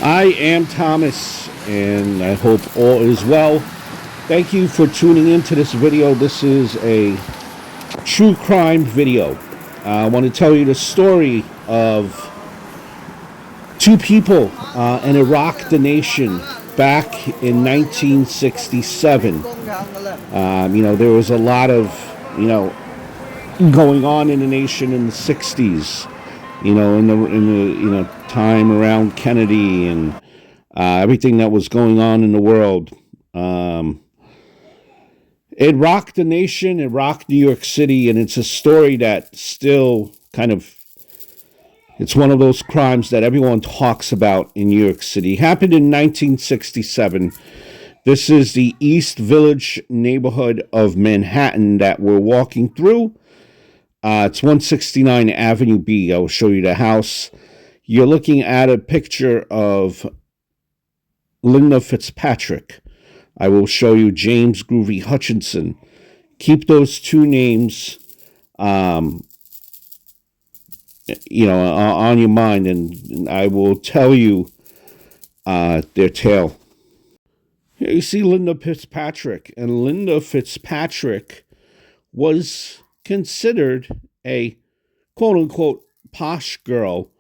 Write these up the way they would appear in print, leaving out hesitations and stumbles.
I am Thomas, and I hope all is well. Thank you for tuning into this video. This is a true crime video. I want to tell you the story of two people in Iraq, the nation, back in 1967. There was a lot of, going on in the nation in the 60s. In the time around Kennedy and everything that was going on in the world. It rocked the nation, it rocked New York City, and it's a story that still it's one of those crimes that everyone talks about in New York City. It happened in 1967. This is the East Village neighborhood of Manhattan that we're walking through. It's 169 Avenue B. I will show you the house. You're looking at a picture of Linda Fitzpatrick. I will show you James Groovy Hutchinson. Keep those two names, on your mind, and I will tell you their tale. Here you see Linda Fitzpatrick, and Linda Fitzpatrick was considered a quote-unquote posh girl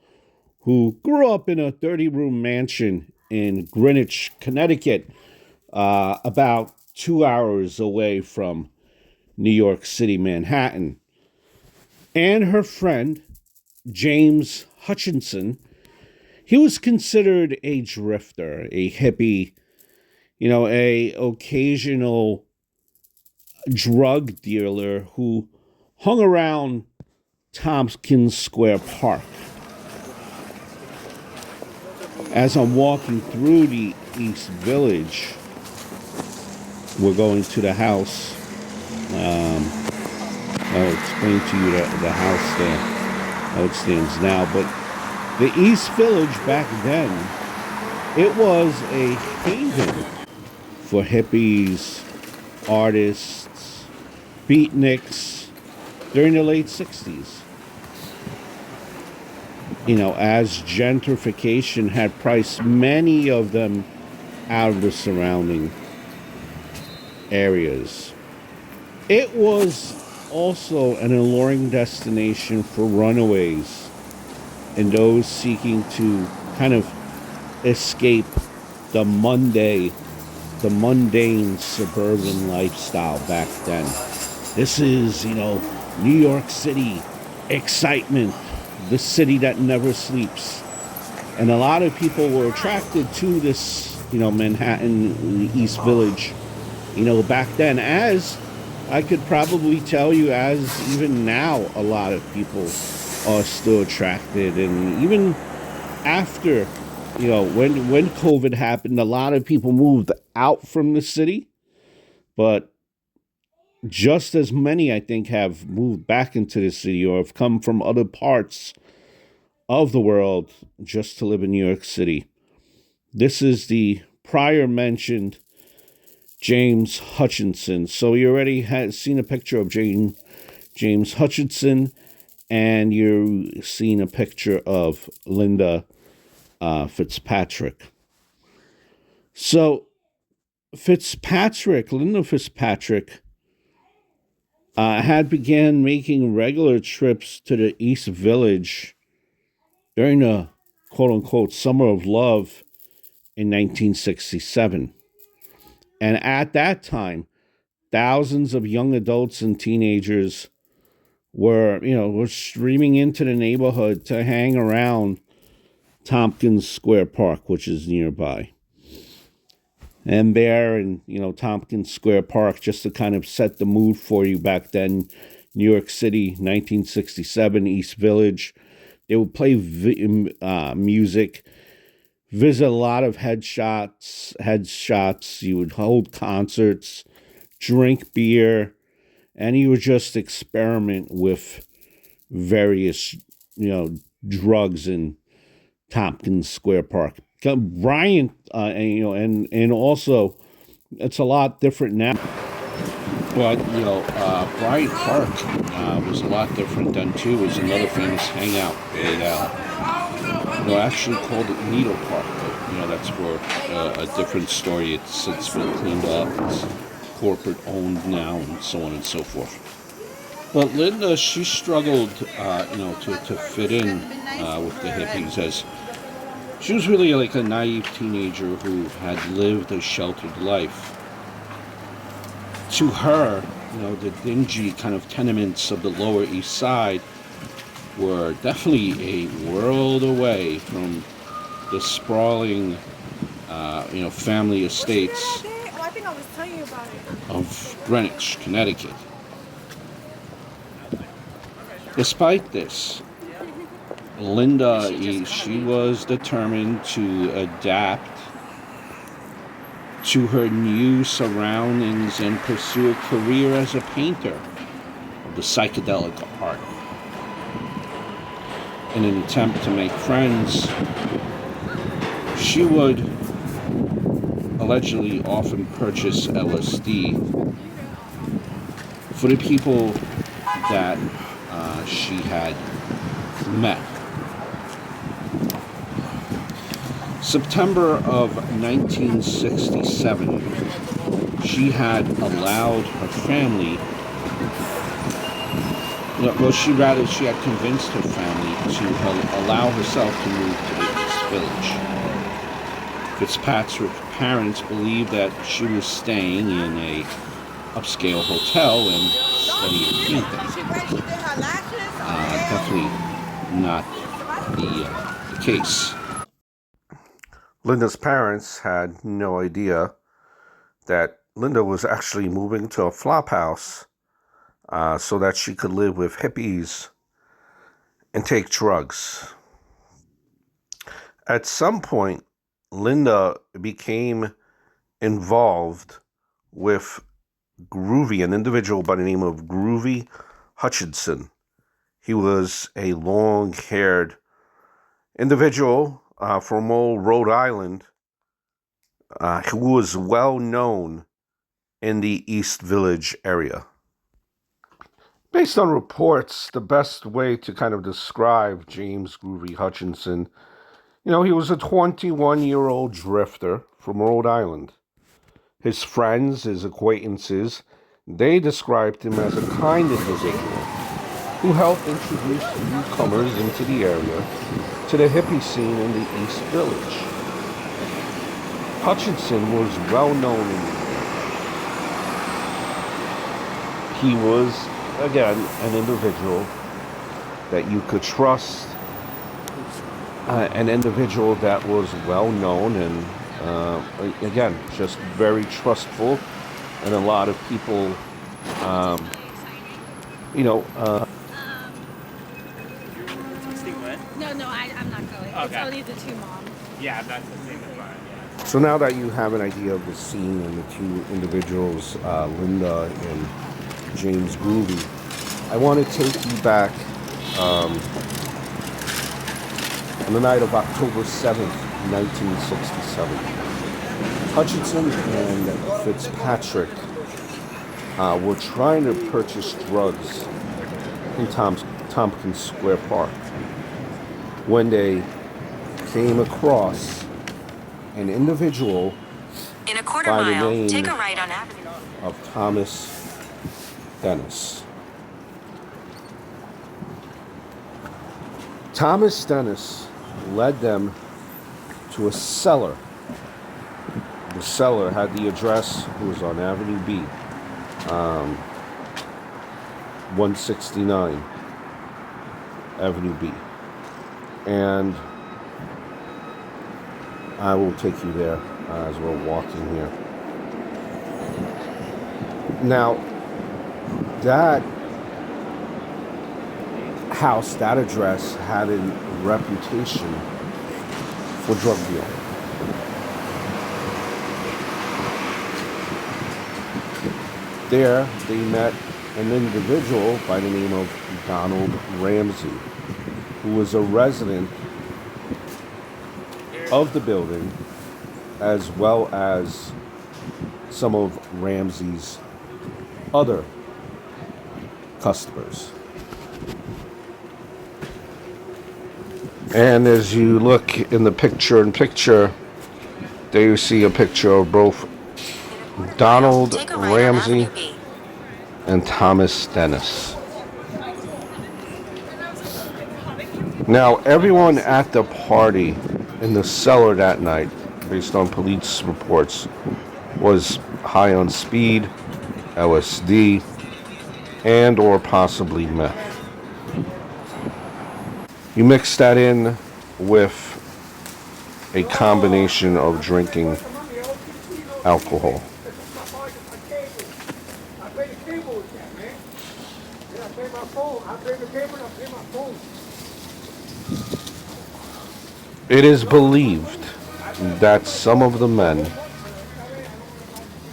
who grew up in a 30-room mansion in Greenwich, Connecticut, about 2 hours away from New York City, Manhattan. And her friend, James Hutchinson, he was considered a drifter, a hippie, a occasional drug dealer who hung around Tompkins Square Park. As I'm walking through the East Village, we're going to the house. I'll explain to you the house there, how it stands now. But the East Village back then, it was a haven for hippies, artists, beatniks, during the late 60s. As gentrification had priced many of them out of the surrounding areas. It was also an alluring destination for runaways and those seeking to kind of escape the mundane suburban lifestyle back then. This is, New York City excitement, the city that never sleeps. And a lot of people were attracted to this, Manhattan, the East Village, back then, as I could probably tell you, as even now, a lot of people are still attracted. And even after, when COVID happened, a lot of people moved out from the city, but just as many, I think, have moved back into the city or have come from other parts of the world just to live in New York City. This is the prior mentioned James Hutchinson. So you already had seen a picture of James Hutchinson, and you're seeing a picture of Linda Fitzpatrick. So Linda Fitzpatrick, had began making regular trips to the East Village during the quote-unquote summer of love in 1967. And at that time, thousands of young adults and teenagers were streaming into the neighborhood to hang around Tompkins Square Park, which is nearby. And there in, Tompkins Square Park, just to kind of set the mood for you back then, New York City, 1967, East Village. They would play music, visit a lot of headshots. You would hold concerts, drink beer, and you would just experiment with various, drugs in Tompkins Square Park. Bryant, and also, it's a lot different now. But, Bryant Park was a lot different then, too. It was another famous hangout. They'll actually called it Needle Park, but that's for a different story. It's since been cleaned up. It's corporate owned now, and so on and so forth. But Linda, she struggled, to fit in with the hippies, as she was really like a naive teenager who had lived a sheltered life. To her, the dingy kind of tenements of the Lower East Side were definitely a world away from the sprawling, family estates of Greenwich, Connecticut. Despite this, Linda, she was determined to adapt to her new surroundings and pursue a career as a painter of the psychedelic art. In an attempt to make friends, she would allegedly often purchase LSD for the people that she had met. September of 1967, she had allowed her family, she had convinced her family to allow herself to move to the East Village. Fitzpatrick's parents believed that she was staying in a upscale hotel and studying painting. Definitely not the case. Linda's parents had no idea that Linda was actually moving to a flop house so that she could live with hippies and take drugs. At some point, Linda became involved with Groovy, an individual by the name of Groovy Hutchinson. He was a long-haired individual from old Rhode Island who was well known in the East Village area. Based on reports, the best way to kind of describe James Groovy Hutchinson, he was a 21-year-old drifter from Rhode Island. His friends, his acquaintances, they described him as a kind individual who helped introduce newcomers into the area to the hippie scene in the East Village. Hutchinson was well known in the area. He was, again, an individual that you could trust, an individual that was well known and, again, just very trustful, and a lot of people, No, I'm not going. Okay. It's only the two moms. Yeah, that's the same as mine. Yeah. So now that you have an idea of the scene and the two individuals, Linda and James Groovy, I want to take you back on the night of October 7th, 1967. Hutchinson and Fitzpatrick were trying to purchase drugs in Tompkins Square Park when they came across an individual in a quarter by the mile, name take a right on Avenue of Thomas Dennis. Thomas Dennis led them to a cellar. The cellar had the address. It was on Avenue B, 169 Avenue B. And I will take you there as we're walking here. Now, that house, that address, had a reputation for drug dealing. There, they met an individual by the name of Donald Ramsey, who was a resident of the building, as well as some of Ramsey's other customers. And as you look in the picture, there you see a picture of both Donald Take a right on Ramsey Avenue B. and Thomas Dennis. Now, everyone at the party in the cellar that night, based on police reports, was high on speed, LSD, and or possibly meth. You mix that in with a combination of drinking alcohol. It is believed that some of the men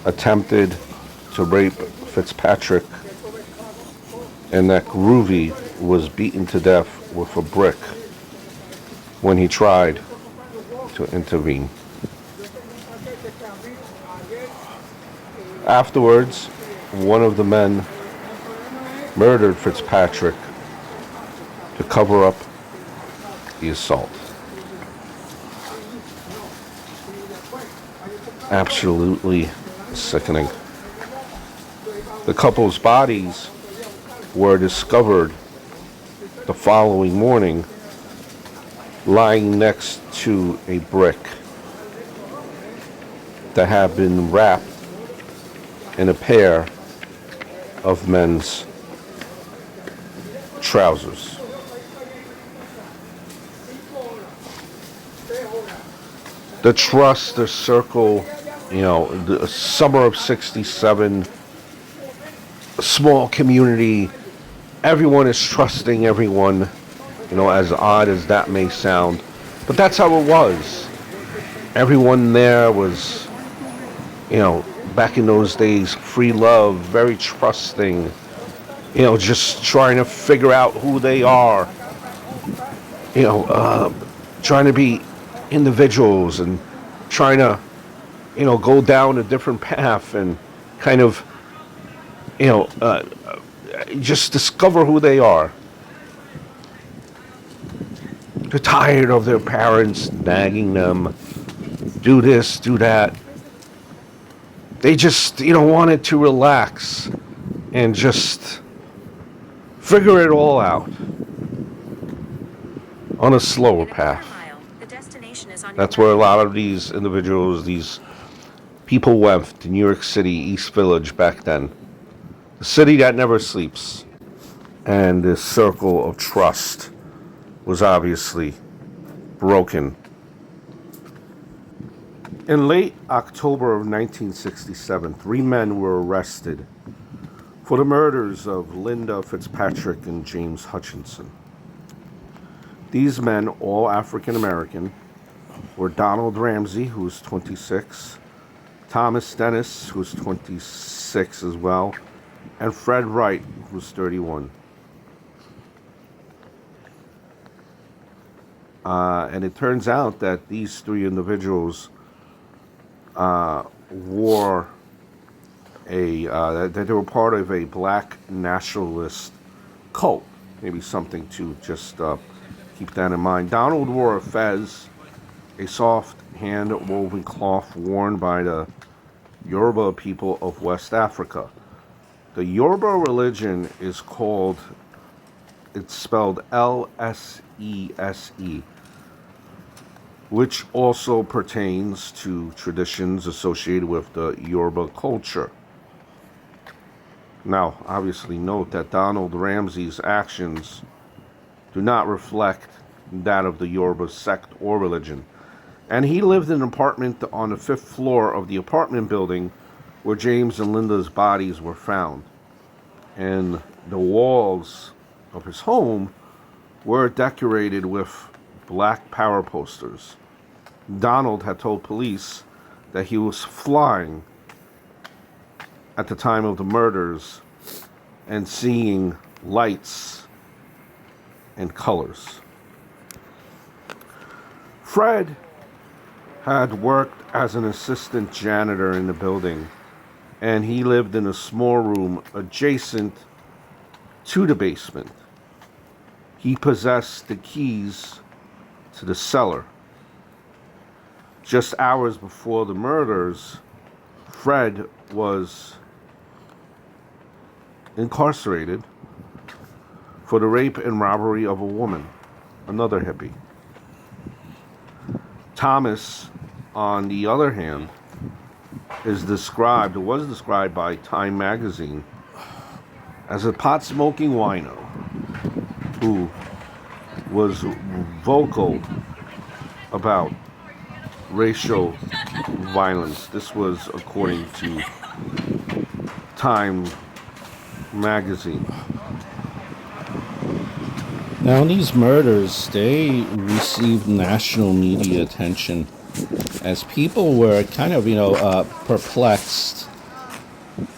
attempted to rape Fitzpatrick and that Groovy was beaten to death with a brick when he tried to intervene. Afterwards, one of the men murdered Fitzpatrick to cover up the assault. Absolutely sickening. The couple's bodies were discovered the following morning lying next to a brick that had been wrapped in a pair of men's trousers. The trust, the circle, the summer of 67, a small community, everyone is trusting everyone, as odd as that may sound. But that's how it was. Everyone there was, back in those days, free love, very trusting, just trying to figure out who they are, trying to be individuals and trying to, go down a different path and kind of, just discover who they are. They're tired of their parents nagging them, do this, do that. They just, wanted to relax and just figure it all out on a slower path. That's where a lot of these individuals, these people went to New York City, East Village back then. The city that never sleeps. And this circle of trust was obviously broken. In late October of 1967, 3 men were arrested for the murders of Linda Fitzpatrick and James Hutchinson. These men, all African American, were Donald Ramsey, who was 26, Thomas Dennis, who was 26 as well, and Fred Wright, who was 31. And it turns out that these 3 individuals wore that they were part of a black nationalist cult. Maybe something to just keep that in mind. Donald wore a fez, a soft hand-woven cloth worn by the Yoruba people of West Africa. The Yoruba religion is called, it's spelled L-S-E-S-E, which also pertains to traditions associated with the Yoruba culture. Now, obviously note that Donald Ramsey's actions do not reflect that of the Yoruba sect or religion. And he lived in an apartment on the 5th floor of the apartment building where James and Linda's bodies were found. And the walls of his home were decorated with black power posters. Donald had told police that he was flying at the time of the murders and seeing lights and colors. Fred had worked as an assistant janitor in the building, and he lived in a small room adjacent to the basement. He possessed the keys to the cellar. Just hours before the murders, Fred was incarcerated for the rape and robbery of a woman, another hippie. Thomas, on the other hand, was described by Time magazine as a pot-smoking wino who was vocal about racial violence. This was according to Time magazine. Now, these murders, they received national media attention as people were kind of, perplexed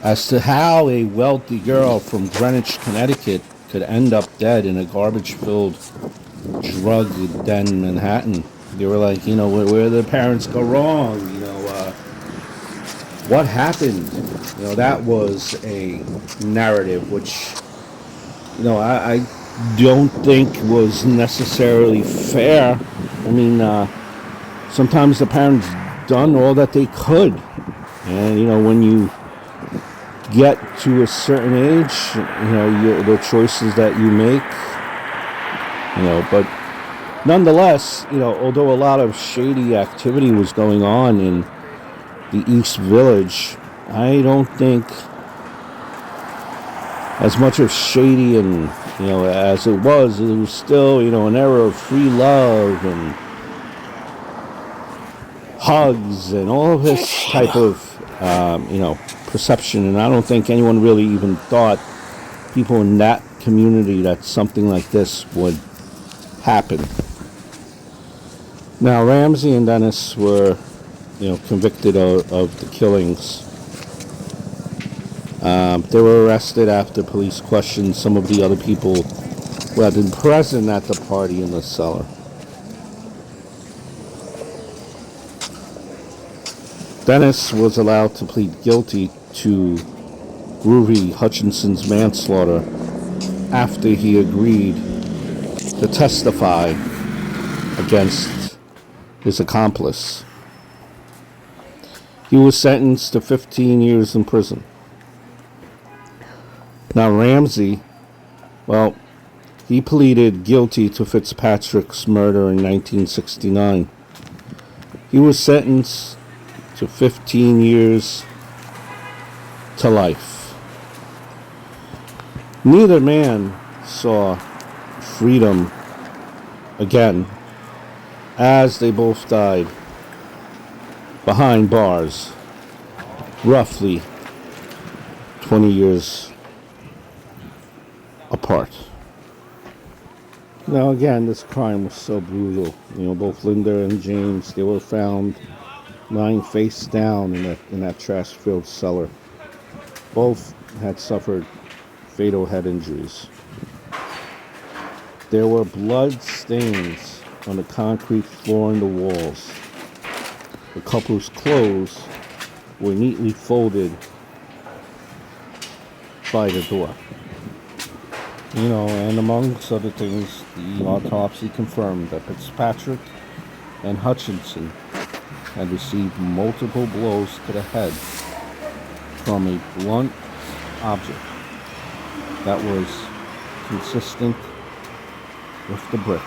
as to how a wealthy girl from Greenwich, Connecticut could end up dead in a garbage-filled drug den in Manhattan. They were like, where did the parents go wrong? What happened? That was a narrative which, I don't think was necessarily fair. I mean, sometimes the parents done all that they could. And, when you get to a certain age, the choices that you make, but nonetheless, although a lot of shady activity was going on in the East Village, I don't think as much of shady and, as it was still, an era of free love and hugs and all of this type of, perception. And I don't think anyone really even thought, people in that community, that something like this would happen. Now, Ramsey and Dennis were, convicted of the killings. They were arrested after police questioned some of the other people who had been present at the party in the cellar. Dennis was allowed to plead guilty to Groovy Hutchinson's manslaughter after he agreed to testify against his accomplice. He was sentenced to 15 years in prison. Now, Ramsey, he pleaded guilty to Fitzpatrick's murder in 1969. He was sentenced to 15 years to life. Neither man saw freedom again, as they both died behind bars, roughly 20 years apart. Now, again, this crime was so brutal. Both Linda and James, they were found lying face down in that trash-filled cellar. Both had suffered fatal head injuries. There were blood stains on the concrete floor and the walls. The couple's clothes were neatly folded by the door. And amongst other things, the autopsy confirmed that Fitzpatrick and Hutchinson had received multiple blows to the head from a blunt object that was consistent with the brick.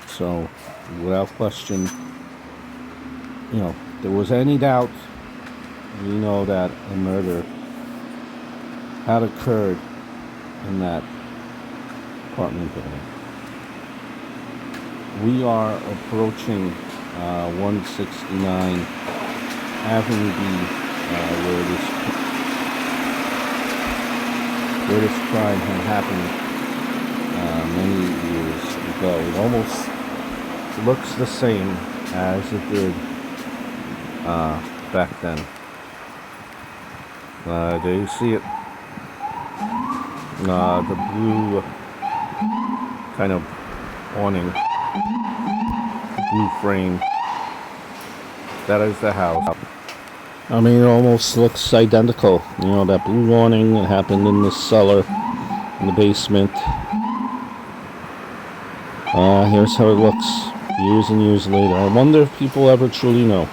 So, without question, there was any doubt, that a murder had occurred in that apartment building. We are approaching 169 Avenue B, where this crime had happened many years ago. It almost looks the same as it did back then. There you see it. The blue kind of awning, blue frame. That is the house. I mean, it almost looks identical. That blue awning, it happened in the cellar, in the basement. Here's how it looks years and years later. I wonder if people ever truly know.